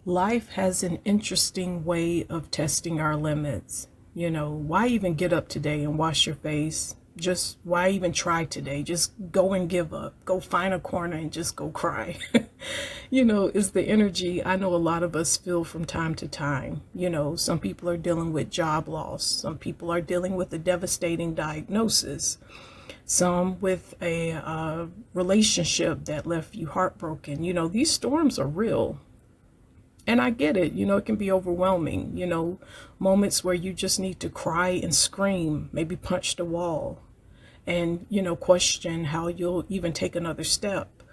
Life has an interesting way of testing our limits. Why even get up today and wash your face? Just why even try today? Just go and give up. Go find a corner and just go cry. Is the energy I know a lot of us feel from time to time. Some people are dealing with job loss. Some people are dealing with a devastating diagnosis. Some with a relationship that left you heartbroken. These storms are real. And I get it, it can be overwhelming, moments where you just need to cry and scream, maybe punch the wall and, question how you'll even take another step.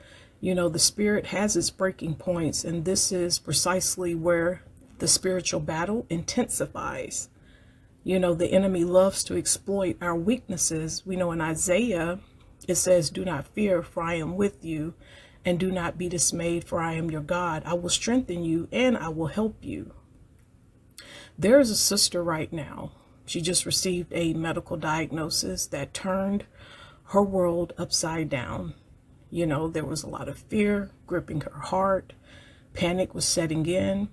The spirit has its breaking points, and this is precisely where the spiritual battle intensifies. The enemy loves to exploit our weaknesses. We know in Isaiah, it says, "Do not fear, for I am with you. And do not be dismayed, for I am your God. I will strengthen you and I will help you." There is a sister right now. She just received a medical diagnosis that turned her world upside down. There was a lot of fear gripping her heart. Panic was setting in.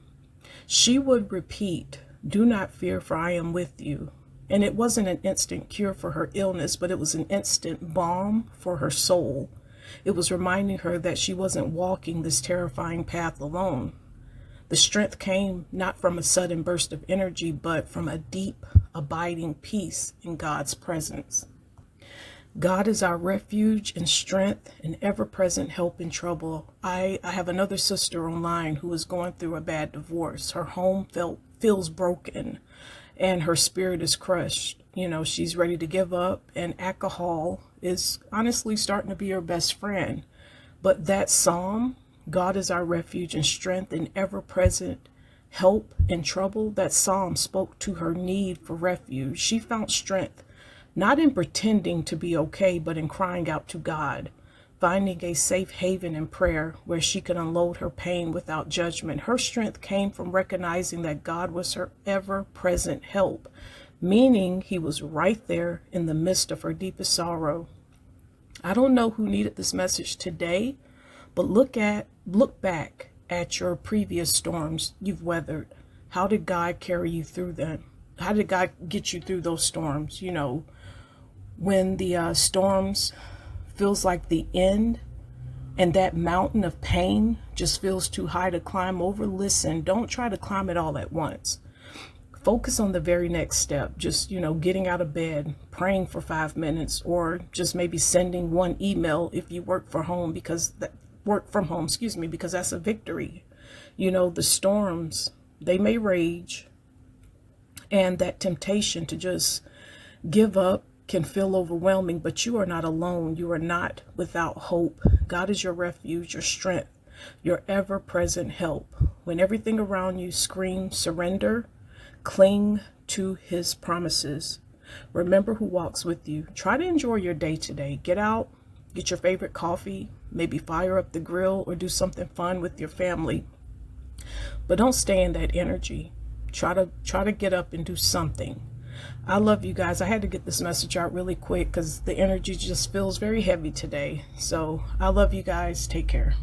She would repeat, "Do not fear, for I am with you." And it wasn't an instant cure for her illness, but it was an instant balm for her soul. It was reminding her that she wasn't walking this terrifying path alone. The strength came not from a sudden burst of energy, but from a deep, abiding peace in God's presence. God is our refuge and strength and ever-present help in trouble. I have another sister online who is going through a bad divorce. Her home feels broken and her spirit is crushed. She's ready to give up, and alcohol is honestly starting to be her best friend. But that psalm, God is our refuge and strength and ever-present help in trouble, that psalm spoke to her need for refuge. She found strength, not in pretending to be okay, but in crying out to God, finding a safe haven in prayer where she could unload her pain without judgment. Her strength came from recognizing that God was her ever-present help, meaning he was right there in the midst of her deepest sorrow. I don't know who needed this message today, but look back at your previous storms you've weathered. How did God carry you through them? How did God get you through those storms? When the storms feels like the end and that mountain of pain just feels too high to climb over, listen, don't try to climb it all at once. Focus on the very next step. Just, getting out of bed, praying for 5 minutes, or just maybe sending one email if you work from home, because that's a victory. The storms, they may rage, and that temptation to just give up can feel overwhelming, but you are not alone. You are not without hope. God is your refuge, your strength, your ever-present help. When everything around you screams surrender, cling to his promises. Remember who walks with you. Try to enjoy your day today. Get out, get your favorite coffee, maybe fire up the grill or do something fun with your family. But don't stay in that energy. Try to get up and do something. I love you guys. I had to get this message out really quick because the energy just feels very heavy today. So I love you guys. Take care.